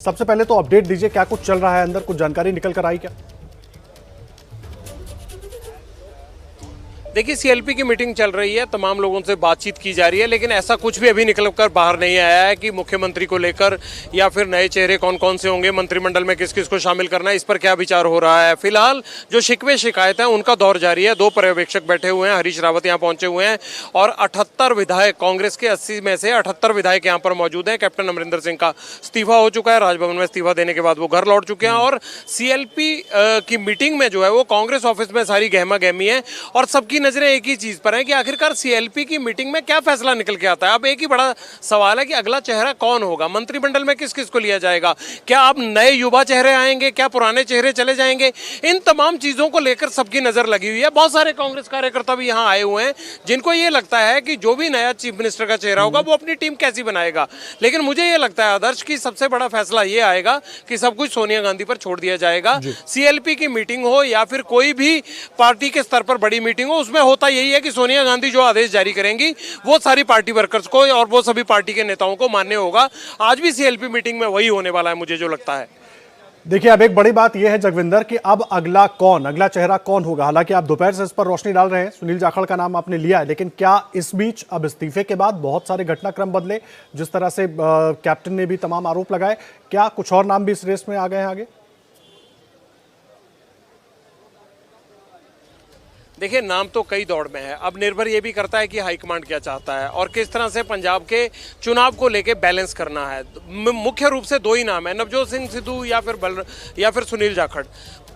सबसे पहले तो अपडेट दीजिए, क्या कुछ चल रहा है अंदर, कुछ जानकारी निकल कर आई क्या? देखिए, सीएलपी की मीटिंग चल रही है, तमाम लोगों से बातचीत की जा रही है, लेकिन ऐसा कुछ भी अभी निकल कर बाहर नहीं आया है कि मुख्यमंत्री को लेकर या फिर नए चेहरे कौन कौन से होंगे, मंत्रिमंडल में किस किस को शामिल करना है, इस पर क्या विचार हो रहा है। फिलहाल जो शिकवे शिकायत है उनका दौर जारी है। 2 पर्यवेक्षक बैठे हुए हैं, हरीश रावत यहाँ पहुंचे हुए हैं और 78 विधायक, कांग्रेस के 80 में से 78 विधायक यहाँ पर मौजूद हैं। कैप्टन अमरिंदर सिंह का इस्तीफा हो चुका है, राजभवन में इस्तीफा देने के बाद वो घर लौट चुके हैं और सीएलपी की मीटिंग में जो है वो कांग्रेस ऑफिस में सारी गहमा गहमी है और सबकी नजरें एक ही चीज पर है कि आखिरकार सीएलपी की मीटिंग में क्या फैसला निकल के आता है। अब एक ही बड़ा सवाल है कि अगला चेहरा कौन होगा, मंत्रिमंडल में किस किस को लिया जाएगा, क्या अब नए युवा चेहरे आएंगे, क्या पुराने चेहरे चले जाएंगे। इन तमाम चीजों को लेकर सबकी नजर लगी हुई है। बहुत सारे कांग्रेस कार्यकर्ता भी यहाँ आए हुए हैं जिनको ये लगता है कि जो भी नया चीफ मिनिस्टर का चेहरा होगा वो अपनी टीम कैसी बनाएगा। लेकिन मुझे ये लगता है आदर्श की सबसे बड़ा फैसला ये आएगा कि सब कुछ सोनिया गांधी पर छोड़ दिया जाएगा। सीएलपी की मीटिंग हो या फिर कोई भी पार्टी के स्तर पर बड़ी मीटिंग हो, उसमें होता यही है कि सोनिया गांधी जो आदेश जारी करेंगी वो सारी पार्टी वर्कर्स को और वो सभी पार्टी के नेताओं को मान्य होगा। आज भी सीएलपी मीटिंग में वही होने वाला है, मुझे जो लगता है। देखिए, अब एक बड़ी बात यह है जगविंदर कि अब अगला चेहरा कौन होगा। हालांकि आप दोपहर से इस पर रोशनी डाल रहे हैं, सुनील जाखड़ का नाम आपने लिया है, लेकिन क्या इस बीच अब इस्तीफे के बाद बहुत सारे घटनाक्रम बदले, जिस तरह से कैप्टन ने भी तमाम आरोप लगाए, क्या कुछ और नाम भी इस रेस में आ गए हैं आगे? देखिए, नाम तो कई दौड़ में है। अब निर्भर ये भी करता है कि हाईकमांड क्या चाहता है और किस तरह से पंजाब के चुनाव को लेके बैलेंस करना है। मुख्य रूप से 2 ही नाम है, नवजोत सिंह सिद्धू या फिर सुनील जाखड़।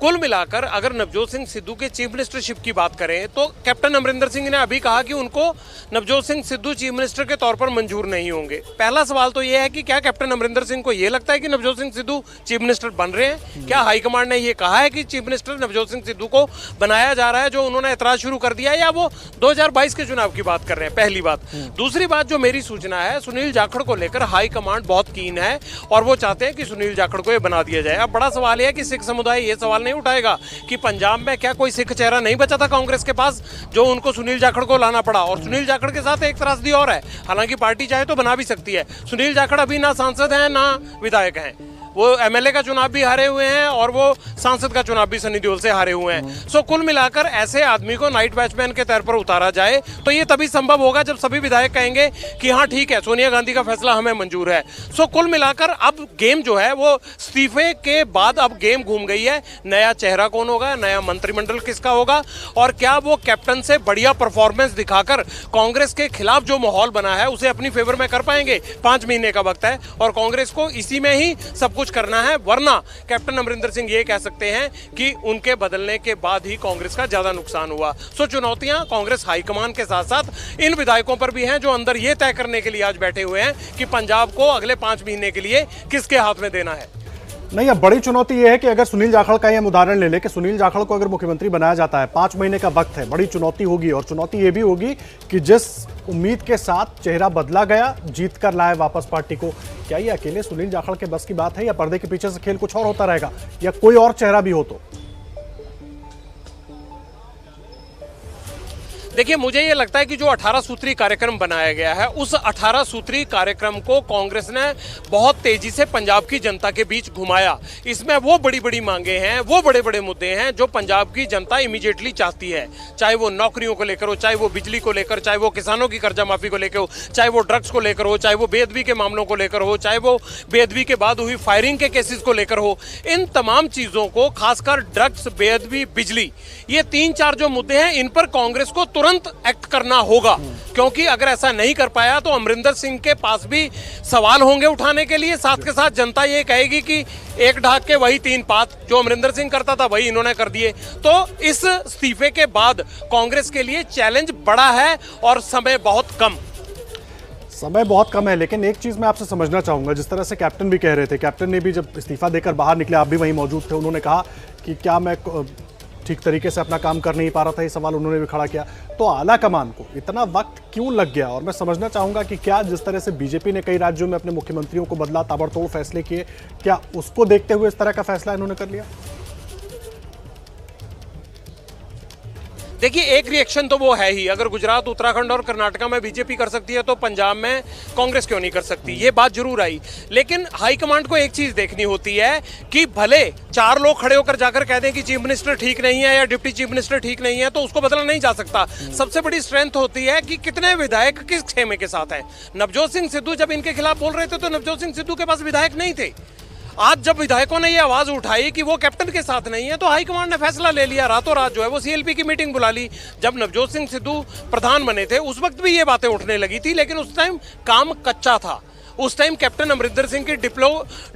कुल मिलाकर अगर नवजोत सिंह सिद्धू के चीफ मिनिस्टरशिप की बात करें तो कैप्टन अमरिंदर सिंह ने अभी कहा कि उनको नवजोत सिंह सिद्धू चीफ मिनिस्टर के तौर पर मंजूर नहीं होंगे। पहला सवाल तो यह है कि क्या कैप्टन अमरिंदर सिंह को यह लगता है कि नवजोत सिंह सिद्धू चीफ मिनिस्टर बन रहे हैं? क्या हाईकमांड ने यह कहा है कि चीफ मिनिस्टर नवजोत सिंह सिद्धू को बनाया जा रहा है, जो उन्होंने ऐतराज शुरू कर दिया है, या वो 2022 के चुनाव की बात कर रहे हैं? पहली बात। दूसरी बात जो मेरी सूचना है, सुनील जाखड़ को लेकर हाईकमांड बहुत कीन है और वो चाहते हैं कि सुनील जाखड़ को यह बना दिया जाए। अब बड़ा सवाल यह है कि सिख समुदाय ये सवाल नहीं उठाएगा कि पंजाब में क्या कोई सिख चेहरा नहीं बचा था कांग्रेस के पास जो उनको सुनील जाखड़ को लाना पड़ा? और सुनील जाखड़ के साथ एक त्रासदी और है, हालांकि पार्टी चाहे तो बना भी सकती है। सुनील जाखड़ अभी ना सांसद हैं ना विधायक हैं, वो एमएलए का चुनाव भी हारे हुए हैं और वो सांसद का चुनाव भी सनी देओल से हारे हुए हैं। सो कुल मिलाकर ऐसे आदमी को नाइट वॉचमैन के तौर पर उतारा जाए तो ये तभी संभव होगा जब सभी विधायक कहेंगे कि हाँ ठीक है, सोनिया गांधी का फैसला हमें मंजूर है। सो कुल मिलाकर अब गेम जो है वो इस्तीफे के बाद अब गेम घूम गई है। नया चेहरा कौन होगा, नया मंत्रिमंडल किसका होगा और क्या वो कैप्टन से बढ़िया परफॉर्मेंस दिखाकर कांग्रेस के खिलाफ जो माहौल बना है उसे अपनी फेवर में कर पाएंगे? 5 महीने का वक्त है और कांग्रेस को इसी में ही सब कुछ करना है, वरना कैप्टन अमरिंदर सिंह ये कह सकते हैं कि उनके बदलने के बाद ही कांग्रेस का ज्यादा नुकसान हुआ। सो चुनौतियां कांग्रेस हाईकमान के साथ साथ इन विधायकों पर भी हैं जो अंदर ये तय करने के लिए आज बैठे हुए हैं कि पंजाब को अगले 5 महीने के लिए किसके हाथ में देना है। नहीं, अब बड़ी चुनौती यह है कि अगर सुनील जाखड़ का हम उदाहरण ले लें कि सुनील जाखड़ को अगर मुख्यमंत्री बनाया जाता है, 5 महीने का वक्त है, बड़ी चुनौती होगी। और चुनौती यह भी होगी कि जिस उम्मीद के साथ चेहरा बदला गया, जीत कर लाए वापस पार्टी को, क्या ये अकेले सुनील जाखड़ के बस की बात है या पर्दे के पीछे से खेल कुछ और होता रहेगा या कोई और चेहरा भी हो? तो देखिए, मुझे ये लगता है कि जो 18 सूत्री कार्यक्रम बनाया गया है उस 18 सूत्री कार्यक्रम को कांग्रेस ने बहुत तेजी से पंजाब की जनता के बीच घुमाया। इसमें वो बड़ी बड़ी मांगे हैं, वो बड़े बड़े मुद्दे हैं जो पंजाब की जनता इमीडिएटली चाहती है, चाहे वो नौकरियों को लेकर हो, चाहे वो बिजली को लेकर, चाहे वो किसानों की कर्जा माफी को लेकर हो, चाहे वो ड्रग्स को लेकर हो, चाहे वो बेअदबी के मामलों को लेकर हो, चाहे वो बेअदबी के बाद हुई फायरिंग के केसेस को लेकर हो। इन तमाम चीजों को, खासकर ड्रग्स, बेअदबी, बिजली, ये 3-4 जो मुद्दे हैं, इन पर कांग्रेस को तुरंत एक्ट करना होगा, क्योंकि अगर ऐसा नहीं कर पाया तो अमरिंदर सिंह के पास भी सवाल होंगे उठाने के लिए। साथ के साथ जनता ये कहेगी कि एक ढाक के वही 3 पात, जो अमरिंदर सिंह करता था वही इन्होंने कर दिए। तो इस इस्तीफे के बाद कांग्रेस के लिए चैलेंज बड़ा है और समय बहुत कम है। लेकिन एक चीज मैं आपसे समझना चाहूंगा, जिस तरह से कैप्टन भी कह रहे थे, कैप्टन ने भी जब इस्तीफा देकर बाहर निकले, आप भी वहीं मौजूद थे, उन्होंने कहा कि क्या मैं ठीक तरीके से अपना काम कर नहीं पा रहा था, ये सवाल उन्होंने भी खड़ा किया। तो आला कमान को इतना वक्त क्यों लग गया? और मैं समझना चाहूंगा कि क्या जिस तरह से बीजेपी ने कई राज्यों में अपने मुख्यमंत्रियों को बदला, ताबड़तोड़ फैसले किए, क्या उसको देखते हुए इस तरह का फैसला इन्होंने कर लिया? देखिए, एक रिएक्शन तो वो है ही, अगर गुजरात, उत्तराखंड और कर्नाटका में बीजेपी कर सकती है तो पंजाब में कांग्रेस क्यों नहीं कर सकती, ये बात जरूर आई। लेकिन हाईकमांड को एक चीज देखनी होती है कि भले 4 लोग खड़े होकर जाकर कह दें कि चीफ मिनिस्टर ठीक नहीं है या डिप्टी चीफ मिनिस्टर ठीक नहीं है, तो उसको बदला नहीं जा सकता। सबसे बड़ी स्ट्रेंथ होती है कि कितने विधायक किस खेमे के साथ हैं। नवजोत सिंह सिद्धू जब इनके खिलाफ बोल रहे थे तो नवजोत सिंह सिद्धू के पास विधायक नहीं थे। आज जब विधायकों ने ये आवाज उठाई कि वो कैप्टन के साथ नहीं है, तो हाईकमांड ने फैसला ले लिया, रातों रात जो है वो सीएलपी की मीटिंग बुला ली। जब नवजोत सिंह सिद्धू प्रधान बने थे उस वक्त भी ये बातें उठने लगी थी, लेकिन उस टाइम काम कच्चा था। उस टाइम कैप्टन अमरिंदर सिंह की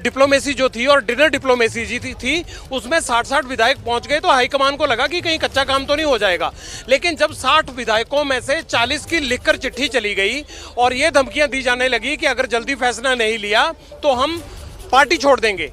डिप्लोमेसी जो थी और डिनर डिप्लोमेसी जी थी उसमें 60 विधायक पहुंच गए, तो हाईकमान को लगा कि कहीं कच्चा काम तो नहीं हो जाएगा। लेकिन जब 60 विधायकों में से 40 की लिखकर चिट्ठी चली गई और ये धमकियां दी जाने लगी कि अगर जल्दी फैसला नहीं लिया तो हम पार्टी छोड़ देंगे,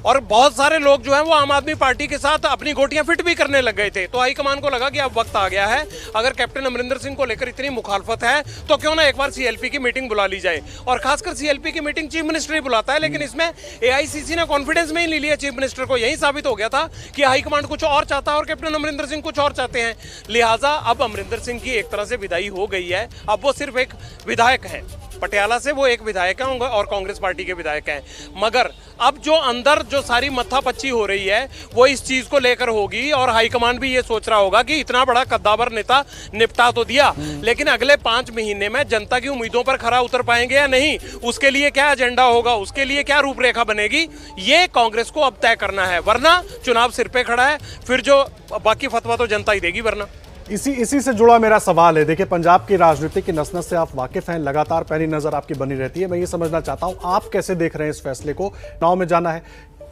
और बहुत सारे लोग जो हैं वो आम आदमी पार्टी के साथ अपनी गोटियां फिट भी करने लग गए थे, तो हाईकमान को लगा कि अब वक्त आ गया है, अगर कैप्टन अमरिंदर सिंह को लेकर इतनी मुखालफत है तो क्यों ना एक बार सीएलपी की मीटिंग बुला ली जाए। और खासकर सीएलपी की मीटिंग चीफ मिनिस्टर ही बुलाता है, लेकिन इसमें एआईसीसी ने कॉन्फिडेंस में ही नहीं लिया चीफ मिनिस्टर को। यही साबित हो गया था कि हाईकमांड कुछ और चाहता है और कैप्टन अमरिंदर सिंह कुछ और चाहते हैं। लिहाजा अब अमरिंदर सिंह की एक तरह से विदाई हो गई है, अब वो सिर्फ एक विधायक है, पटियाला से वो एक विधायक हैं और कांग्रेस पार्टी के विधायक हैं। मगर अब जो अंदर जो सारी मत्थापच्ची हो रही है वो इस चीज को लेकर होगी, और हाईकमान भी ये सोच रहा होगा कि इतना बड़ा कद्दावर नेता निपटा तो दिया, लेकिन अगले 5 महीने में जनता की उम्मीदों पर खरा उतर पाएंगे या नहीं, उसके लिए क्या एजेंडा होगा, उसके लिए क्या रूपरेखा बनेगी, ये कांग्रेस को अब तय करना है। वरना चुनाव सिर पे खड़ा है, फिर जो बाकी फतवा तो जनता ही देगी। वरना इसी से जुड़ा मेरा सवाल है। देखिए, पंजाब की राजनीति की नस-नस से आप वाकिफ हैं, लगातार पैनी नजर आपकी बनी रहती है। मैं ये समझना चाहता हूं आप कैसे देख रहे हैं इस फैसले को। चुनाव में जाना है,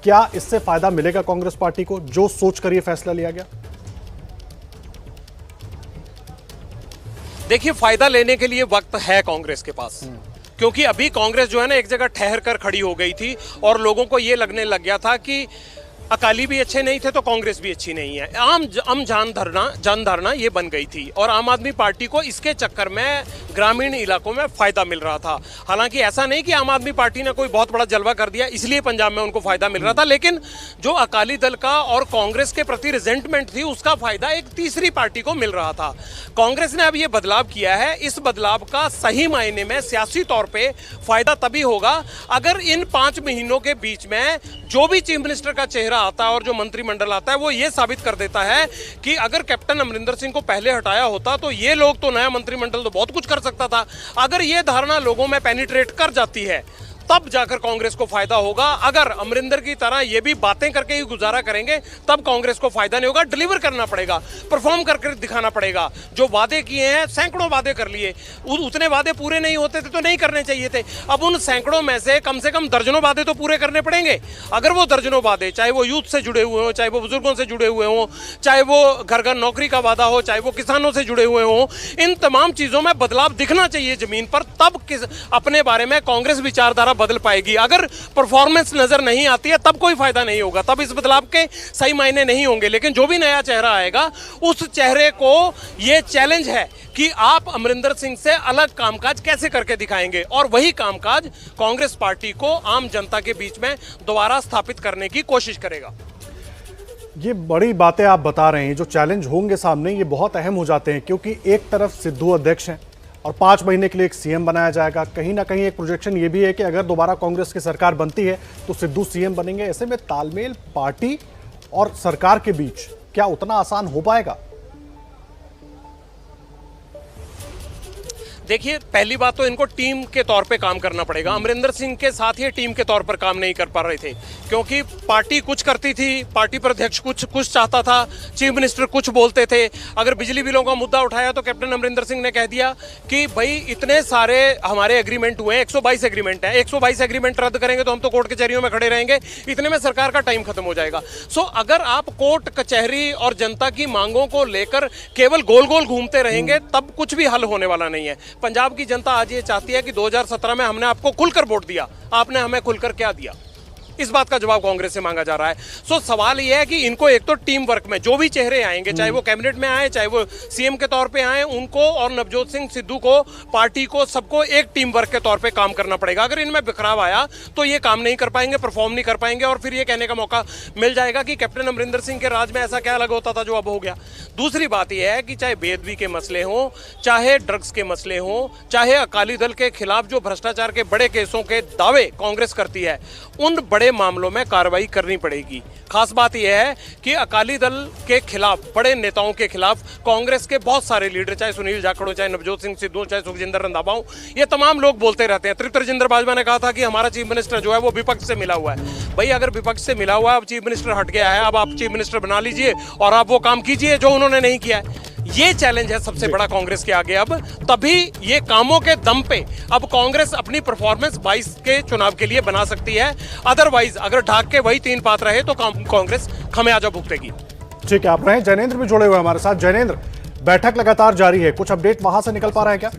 क्या इससे फायदा मिलेगा कांग्रेस पार्टी को जो सोच कर ये फैसला लिया गया? देखिए, फायदा लेने के लिए वक्त है कांग्रेस के पास, क्योंकि अभी कांग्रेस जो है ना एक जगह ठहर कर खड़ी हो गई थी और लोगों को ये लगने लग गया था कि अकाली भी अच्छे नहीं थे तो कांग्रेस भी अच्छी नहीं है। आम जानधारणा ये बन गई थी, और आम आदमी पार्टी को इसके चक्कर में ग्रामीण इलाकों में फायदा मिल रहा था। हालांकि ऐसा नहीं कि आम आदमी पार्टी ने कोई बहुत बड़ा जलवा कर दिया इसलिए पंजाब में उनको फायदा मिल रहा था, लेकिन जो अकाली दल का और कांग्रेस के प्रति रिजेंटमेंट थी उसका फायदा एक तीसरी पार्टी को मिल रहा था। कांग्रेस ने अब ये बदलाव किया है, इस बदलाव का सही मायने में सियासी तौर पर फायदा तभी होगा अगर इन 5 महीनों के बीच में जो भी चीफ मिनिस्टर का चेहरा आता है और जो मंत्रिमंडल आता है वो ये साबित कर देता है कि अगर कैप्टन अमरिंदर सिंह को पहले हटाया होता तो ये लोग तो नया मंत्रिमंडल तो बहुत कुछ कर सकता था। अगर ये धारणा लोगों में पेनिट्रेट कर जाती है तब जाकर कांग्रेस को फायदा होगा। अगर अमरिंदर की तरह ये भी बातें करके ही गुजारा करेंगे तब कांग्रेस को फायदा नहीं होगा। डिलीवर करना पड़ेगा, परफॉर्म करके दिखाना पड़ेगा। जो वादे किए हैं, सैकड़ों वादे कर लिए, उतने वादे पूरे नहीं होते थे तो नहीं करने चाहिए थे। अब उन सैकड़ों में से कम दर्जनों वादे तो पूरे करने पड़ेंगे। अगर वो दर्जनों वादे, चाहे वो यूथ से जुड़े हुए हो, चाहे वो बुजुर्गों से जुड़े हुए हो, चाहे वो घर घर नौकरी का वादा हो, चाहे वो किसानों से जुड़े हुए हो, इन तमाम चीजों में बदलाव दिखना चाहिए जमीन पर, तब अपने बारे में कांग्रेस विचारधारा बदल पाएगी। अगर परफॉर्मेंस नजर नहीं आती है तब कोई फायदा नहीं होगा, तब इस बदलाव के सही मायने नहीं होंगे। लेकिन जो भी नया चेहरा आएगा उस चेहरे को यह चैलेंज है कि आप अमरिंदर सिंह से अलग कामकाज कैसे करके दिखाएंगे, और वही कामकाज कांग्रेस पार्टी को आम जनता के बीच में दोबारा स्थापित करने की कोशिश करेगा। ये बड़ी बातें आप बता रहे हैं, जो चैलेंज होंगे सामने ये बहुत अहम हो जाते हैं, क्योंकि एक तरफ सिद्धू अध्यक्ष हैं और 5 महीने के लिए एक सीएम बनाया जाएगा। कहीं ना कहीं एक प्रोजेक्शन ये भी है कि अगर दोबारा कांग्रेस की सरकार बनती है तो सिद्धू सीएम बनेंगे। ऐसे में तालमेल पार्टी और सरकार के बीच क्या उतना आसान हो पाएगा? देखिए, पहली बात तो इनको टीम के तौर पे काम करना पड़ेगा। अमरिंदर सिंह के साथ ये टीम के तौर पर काम नहीं कर पा रहे थे, क्योंकि पार्टी कुछ करती थी, पार्टी प्रध्यक्ष कुछ चाहता था, चीफ मिनिस्टर कुछ बोलते थे। अगर बिजली बिलों का मुद्दा उठाया तो कैप्टन अमरिंदर सिंह ने कह दिया कि भाई इतने सारे हमारे एग्रीमेंट हुए हैं, 122 एग्रीमेंट है, 122 एग्रीमेंट रद्द करेंगे तो हम तो कोर्ट कचहरियों में खड़े रहेंगे, इतने में सरकार का टाइम खत्म हो जाएगा। सो अगर आप कोर्ट कचहरी और जनता की मांगों को लेकर केवल गोल गोल घूमते रहेंगे तब कुछ भी हल होने वाला नहीं है। पंजाब की जनता आज ये चाहती है कि 2017 में हमने आपको खुलकर वोट दिया, आपने हमें खुलकर क्या दिया? इस बात का जवाब कांग्रेस से मांगा जा रहा है। सो सवाल यह है कि इनको एक तो टीम वर्क में जो भी चेहरे आएंगे, चाहे वो कैबिनेट में आए, चाहे वो सीएम के तौर पे आए, उनको और नवजोत सिंह सिद्धू को, पार्टी को, सबको एक टीम वर्क के तौर पे काम करना पड़ेगा। अगर इनमें बिखराव आया तो ये काम नहीं कर पाएंगे, परफॉर्म नहीं कर पाएंगे और फिर ये कहने का मौका मिल जाएगा कि कैप्टन अमरिंदर सिंह के राज में ऐसा क्या अलग होता था जो अब हो गया। दूसरी बात यह है कि चाहे बेदबी के मसले हों, चाहे ड्रग्स के मसले हों, चाहे अकाली दल के खिलाफ जो भ्रष्टाचार के बड़े केसों के दावे कांग्रेस करती है, उन बड़े मामलों में कार्रवाई करनी पड़ेगी। खास बात यह है कि अकाली दल के खिलाफ, बड़े नेताओं के खिलाफ कांग्रेस के बहुत सारे लीडर, चाहे सुनील जाखड़ हो, चाहे नवजोत सिंह सिद्धू, चाहे सुखजिंदर रंधावा हो, ये तमाम लोग बोलते रहते हैं। तृप्त राजेंद्र बाजवा ने कहा था कि हमारा चीफ मिनिस्टर जो है वो विपक्ष से मिला हुआ है। भाई अगर विपक्ष से मिला हुआ है, अब चीफ मिनिस्टर हट गया है, अब आप चीफ मिनिस्टर बना लीजिए और आप वो काम कीजिए जो उन्होंने नहीं किया है। ये चैलेंज है सबसे बड़ा कांग्रेस के आगे अब। तभी ये कामों के दम पे अब कांग्रेस अपनी परफॉर्मेंस 22 के चुनाव के लिए बना सकती है। अदरवाइज अगर ढाक के वही 3 पात रहे तो कांग्रेस खमियाजा भुगतेगी। ठीक है, आप रहे जैनेंद्र भी जुड़े हुए हमारे साथ। जैनेंद्र, बैठक लगातार जारी है, कुछ अपडेट वहां से निकल पा रहा है क्या?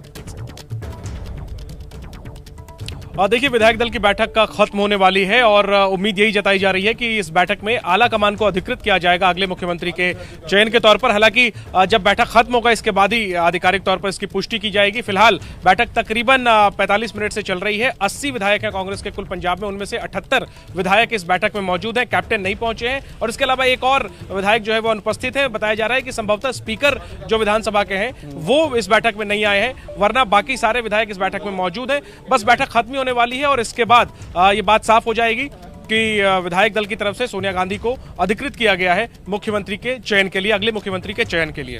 देखिए, विधायक दल की बैठक का खत्म होने वाली है और उम्मीद यही जताई जा रही है कि इस बैठक में आला कमान को अधिकृत किया जाएगा अगले मुख्यमंत्री के चयन के तौर पर। हालांकि जब बैठक खत्म होगा इसके बाद ही आधिकारिक तौर पर इसकी पुष्टि की जाएगी। फिलहाल बैठक तकरीबन 45 मिनट से चल रही है। 80 विधायक हैं कांग्रेस के कुल पंजाब में, उनमें से 78 विधायक इस बैठक में मौजूद हैं। कैप्टन नहीं पहुंचे हैं और इसके अलावा एक और विधायक जो है वो अनुपस्थित है। बताया जा रहा है कि संभवतः स्पीकर जो विधानसभा के हैं वो इस बैठक में नहीं आए हैं, वरना बाकी सारे विधायक इस बैठक में मौजूद हैं। बस बैठक खत्म होने वाली है और इसके बाद ये बात साफ हो जाएगी कि विधायक दल की तरफ से सोनिया गांधी को अधिकृत किया गया है मुख्यमंत्री के चयन के लिए, अगले मुख्यमंत्री के चयन के लिए।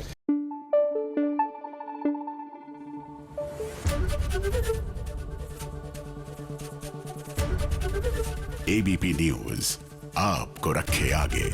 एबीपी न्यूज आपको रखे आगे।